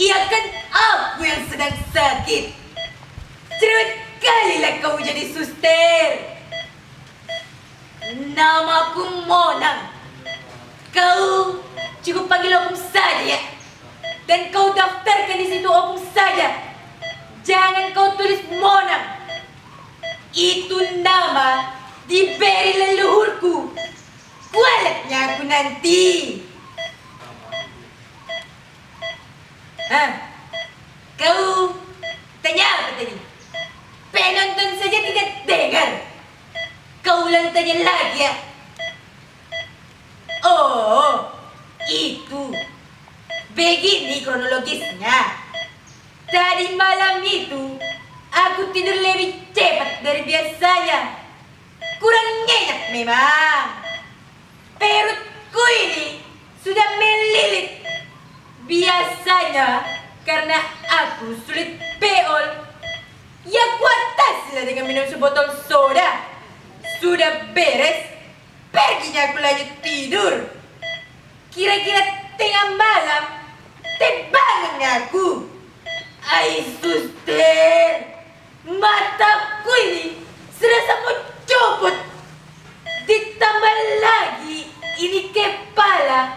Iya kan aku yang sedang sakit. Cerewet kalilah kau jadi suster. Namaku Monang. Kau cukup panggil Opung saja ya. Dan kau daftarkan di situ Opung saja. Jangan kau tulis Monang. Itu nama diberi leluhurku. Kualatnya aku nanti. Hah? Kau tanya apa tadi? Penonton saja tidak dengar. Kau ulang tanya lagi ya. Oh, itu. Begini kronologisnya. Tadi malam itu aku tidur lebih cepat dari biasanya. Kurang nyenyak memang. Perutku ini sudah melilit. Biasanya karena aku sulit beol, ya kuataslah dengan minum sebotol soda. Sudah beres, perginya aku lanjut tidur. Kira-kira tengah malam, terbangunnya aku. Ai suster, mataku ini serasa mau copot. Ditambah lagi ini kepala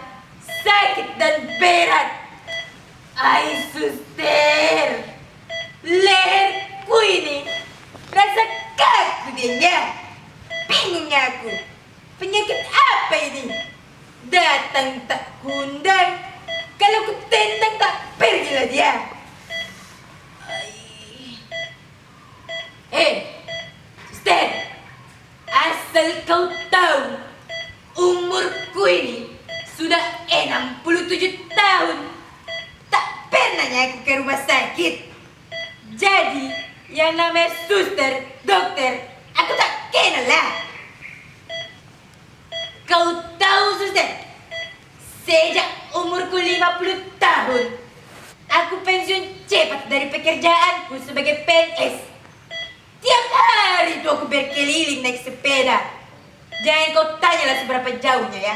sakit dan berat. Ai suster, leherku ini rasa kaku dia. Bingungnya aku, penyakit apa ini? Datang tak kundang, kalau ku tendang tak pergilah dia. Suster, asal kau tahu, umurku ini sudah 67 tahun. Tak pernahnya aku ke rumah sakit. Jadi, yang namanya suster, dokter, aku tak kenal lah. Kau tahu suster, sejak umurku 50 tahun, aku pensiun cepat dari pekerjaanku sebagai PNS. Tiap hari itu aku berkeliling naik sepeda. Jangan kau tanyalah seberapa jauhnya ya.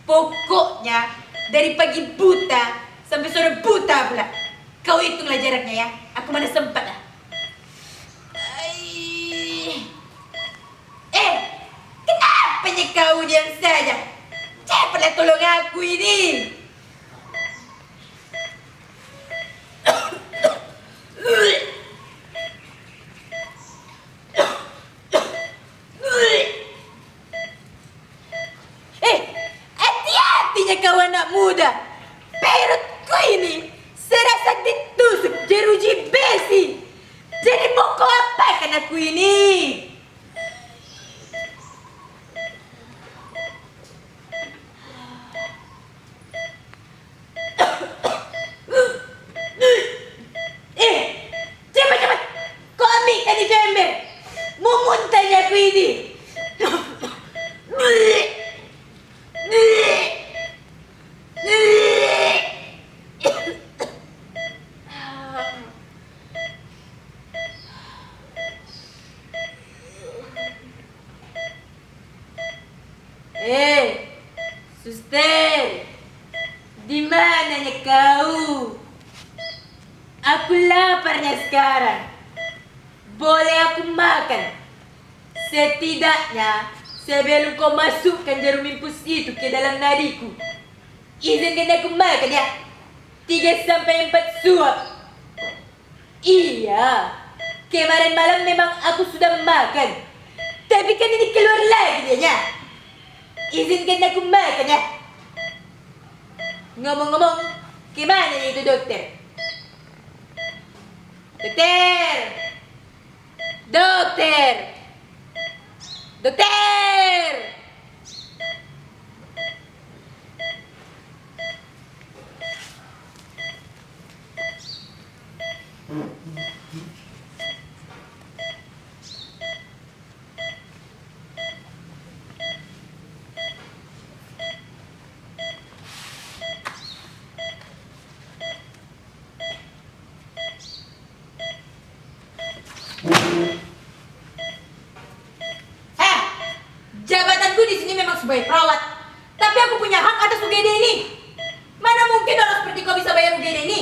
Pokoknya dari pagi buta sampai sore buta pula. Kau hitunglah jaraknya ya. Aku mana sempat lah. Kenapa kau diam saja? Cepatlah tolong aku ini. Hati-hatinya kau anak muda. Perutku ini serasa ditusuk jeruji besi. Jadi mau kau apakan aku ini? Cepat-cepat kau ambilkan itu ember. Mau muntahnya aku ini. Suster, di mananya kau? Aku laparnya sekarang. Boleh aku makan? Setidaknya sebelum kau masukkan jarum infus itu ke dalam nadiku. Izinkan aku makan ya. 3-4 suap. Iya, kemarin malam memang aku sudah makan. Tapi kan ini keluar lagi dianya. Izinkan aku makan ya. Ngomong-ngomong, gimana itu dokter? Dokter! Dokter! Dokter! Jabatanku di sini memang sebagai perawat, tapi aku punya hak atas UGD ini. Mana mungkin orang seperti kau bisa bayar UGD ini?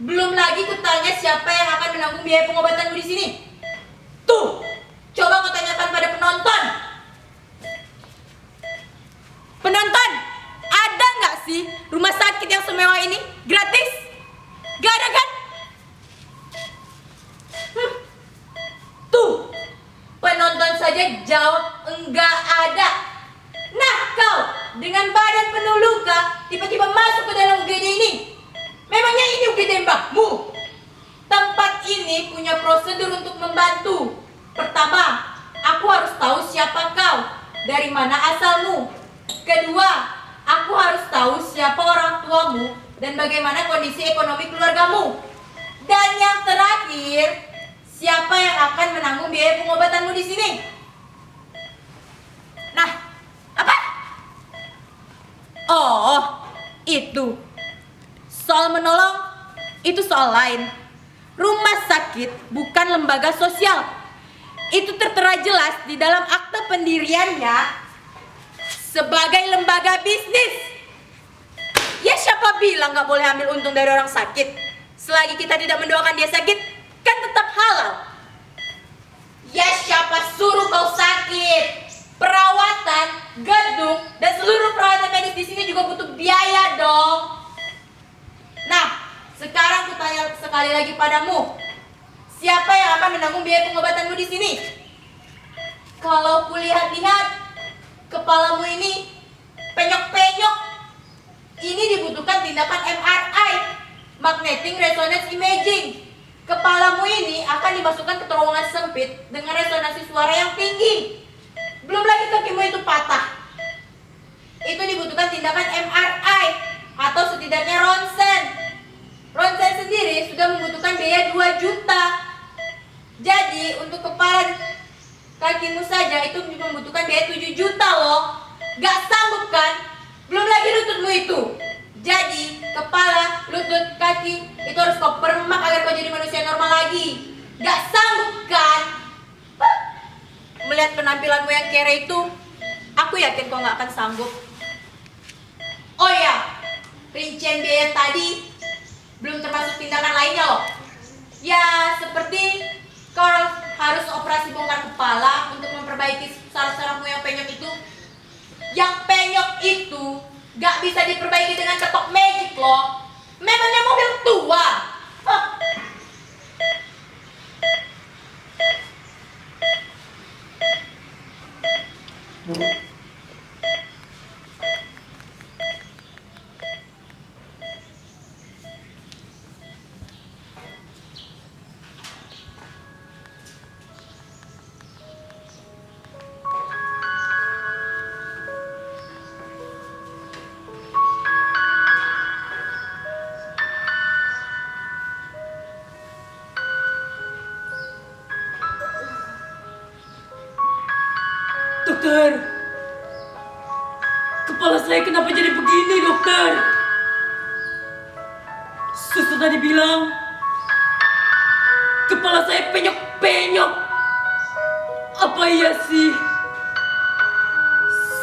Belum lagi kutanya siapa yang akan menanggung biaya pengobatanmu di sini. Tuh, coba kau tanyakan pada penonton. Penonton, ada nggak sih rumah sakit yang semewah ini gratis? Gak ada kan? Tuh, penonton saja jawab enggak ada. Nah kau, dengan badan penuh luka, tiba-tiba masuk ke dalam UGD ini. Memangnya ini UGD mbahmu? Tempat ini punya prosedur untuk membantu. Pertama, aku harus tahu siapa kau, dari mana asalmu. Kedua, aku harus tahu siapa orang tuamu dan bagaimana kondisi ekonomi keluargamu. Dan yang terakhir, siapa yang akan menanggung biaya pengobatanmu di sini? Nah, apa? Oh, itu. Soal menolong, itu soal lain. Rumah sakit bukan lembaga sosial. Itu tertera jelas di dalam akte pendiriannya sebagai lembaga bisnis. Ya siapa bilang nggak boleh ambil untung dari orang sakit? Selagi kita tidak mendoakan dia sakit, kan tetap halal. Ya siapa suruh kau sakit? Perawatan, gedung, dan seluruh perawatan medis di sini juga butuh biaya dong. Nah, sekarang kutanya sekali lagi padamu, siapa yang akan menanggung biaya pengobatanmu di sini? Kalau kulihat-lihat, kepalamu ini penyok-penyok. Ini dibutuhkan tindakan MRI, magnetic resonance imaging. Kepalamu ini akan dimasukkan ke terowongan sempit dengan resonansi suara yang tinggi. Belum lagi kakimu itu patah. Itu dibutuhkan tindakan MRI atau setidaknya ronsen. Ronsen sendiri sudah membutuhkan biaya 2 juta. Jadi untuk kepala kakimu saja itu membutuhkan biaya 7 juta loh. Gak sanggup kan? Belum lagi lututmu itu. Jadi kepala, lutut, kaki itu harus kau permak agar kau jadi manusia normal lagi. Gak sanggup kan? Melihat penampilanmu yang kere itu, aku yakin kau gak akan sanggup. Oh ya, rincian biaya tadi belum termasuk tindakan lainnya loh. Ya seperti kau harus operasi bongkar kepala untuk memperbaiki saraf-sarafmu yang penyok itu. Yang penyok itu gak bisa diperbaiki dengan ketok magic loh. Memangnya mobil tua. Dokter, kepala saya kenapa jadi begini, dokter? Suster tadi bilang kepala saya penyok-penyok. Apa iya sih?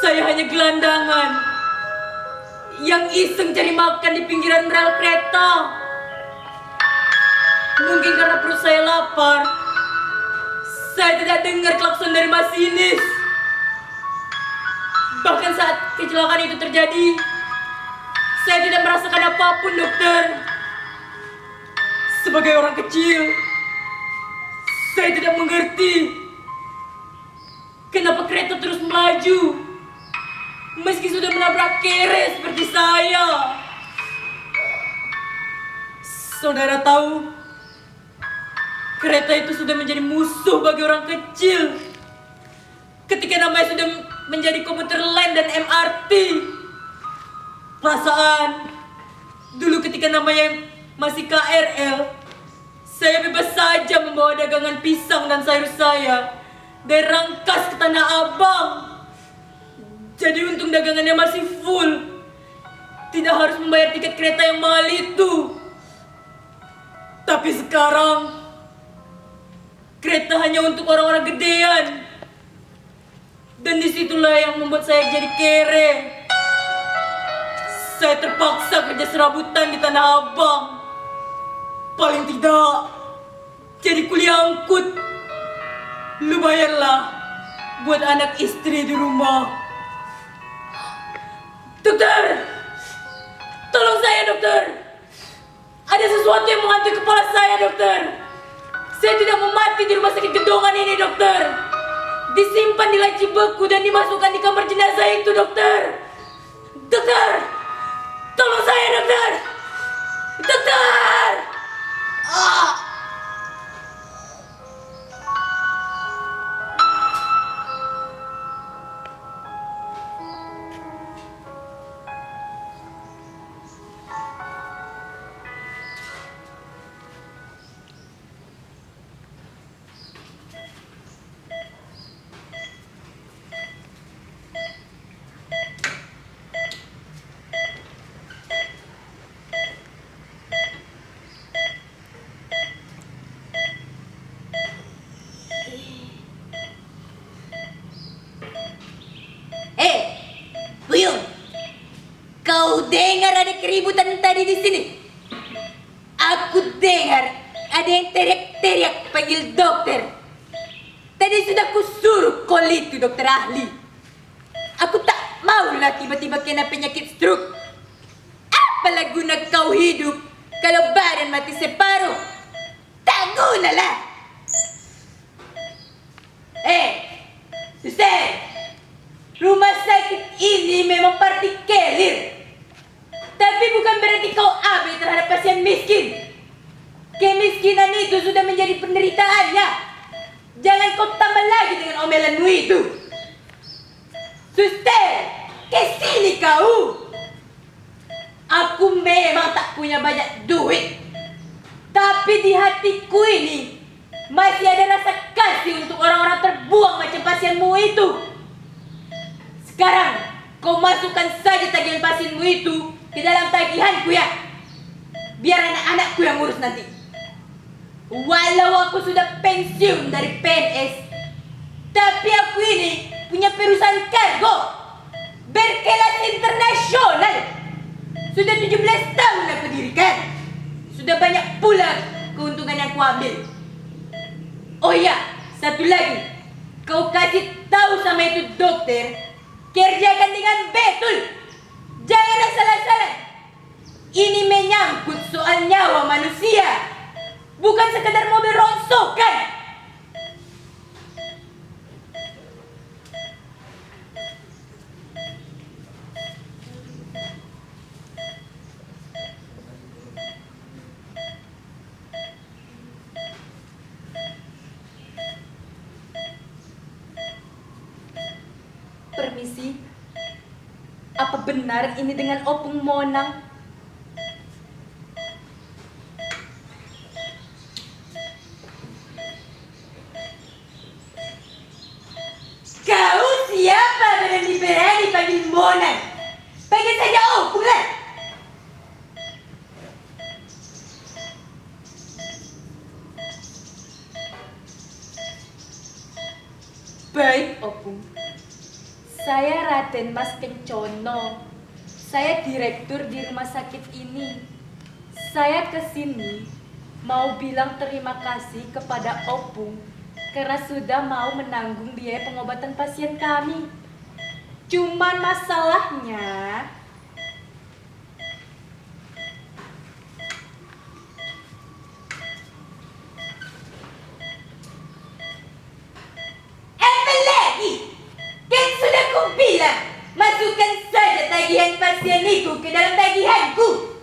Saya hanya gelandangan yang iseng cari makan di pinggiran rel kereta. Mungkin karena perut saya lapar, saya tidak dengar klakson dari masinis. Bahkan saat kecelakaan itu terjadi, saya tidak merasakan apapun, dokter. Sebagai orang kecil, saya tidak mengerti kenapa kereta terus melaju meski sudah menabrak kere seperti saya. Saudara tahu, kereta itu sudah menjadi musuh bagi orang kecil ketika namanya sudah menjadi komuter lain dan MRT. Perasaan dulu ketika namanya masih KRL, saya bebas saja membawa dagangan pisang dan sayur saya dari Rangkas ke Tanah Abang. Jadi untung dagangannya masih full, tidak harus membayar tiket kereta yang mahal itu. Tapi sekarang kereta hanya untuk orang-orang gedean. Dan disitulah yang membuat saya jadi kere. Saya terpaksa kerja serabutan di Tanah Abang. Paling tidak jadi kuliah angkut. Lumayanlah buat anak istri di rumah. Dokter, tolong saya dokter. Ada sesuatu yang menghantui kepala saya dokter. Saya tidak mau mati di rumah sakit Gedongan ini dokter. Disimpan di laci beku dan dimasukkan di kamar jenazah itu dokter. Dokter, tolong saya dokter. Dokter. Buyung, kau dengar ada keributan tadi di sini? Aku dengar ada yang teriak-teriak panggil dokter. Tadi sudah kusuruh call itu dokter ahli. Aku tak maulah tiba-tiba kena penyakit stroke. Apalah guna kau hidup kalau badan mati separuh? Tak gunalah. Suster, rumah sakit ini memang partikelir. Tapi bukan berarti kau abai terhadap pasien miskin. Kemiskinan itu sudah menjadi penderitaannya. Jangan kau tambah lagi dengan omelanmu itu. Suster, kesini kau. Aku memang tak punya banyak duit. Tapi di hatiku ini masih ada rasa kasih untuk orang-orang terbuang macam pasienmu itu. Sekarang kau masukkan saja tagihan pasienmu itu ke dalam tagihanku ya. Biar anak-anakku yang ngurus nanti. Walau aku sudah pensiun dari PNS, tapi aku ini punya perusahaan kargo berkelas internasional. Sudah 17 tahun aku dirikan. Sudah banyak pula keuntungan yang kuambil. Oh iya, satu lagi. Kau kasih tahu sama itu dokter, kerjakan dengan betul. Jangan salah-salah. Ini menyangkut soal nyawa manusia, bukan sekedar mobil rongsokan. Permisi, apa benar ini dengan Opung Monang? Kau siapa berani-berani panggil Monang? Panggil saja Opung lah. Baik Opung. Saya Raden Mas Kencono. Saya direktur di rumah sakit ini. Saya kesini mau bilang terima kasih kepada Opung karena sudah mau menanggung biaya pengobatan pasien kami. Cuman masalahnya apa lagi? Kan sudah kubilang, masukkan saja tagihan pasien itu ke dalam tagihanku.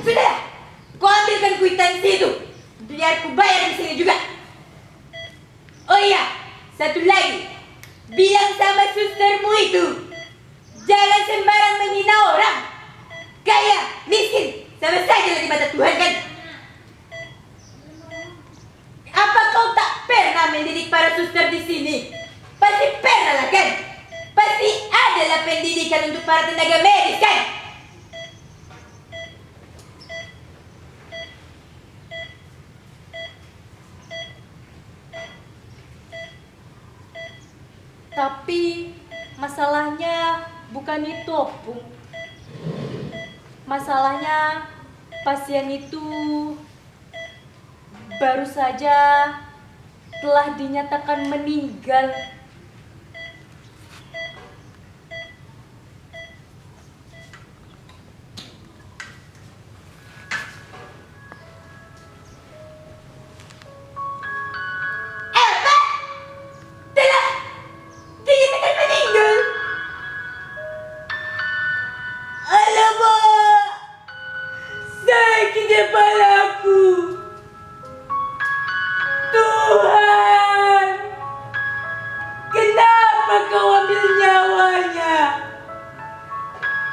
Sudah, kau ambilkan kwitansi itu, biar ku bayar di sini juga. Oh iya, satu lagi, bilang sama sustermu itu, jangan sembarang menghina orang. Kaya, miskin, sama saja di mata Tuhan kan? Apa kau tak pernah mendidik para suster di sini? Pasti pernah lah kan? Pasti adalah pendidikan untuk para tenaga medis kan? Tapi masalahnya bukan itu, Opung. Masalahnya pasien itu baru saja telah dinyatakan meninggal. Apa? Telah dinyatakan meninggal? Alamak, sakit kepalaku. Tuhan, kenapa kau ambil nyawanya?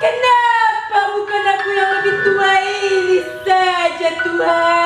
Kenapa bukan aku yang lebih tua ini saja, Tuhan?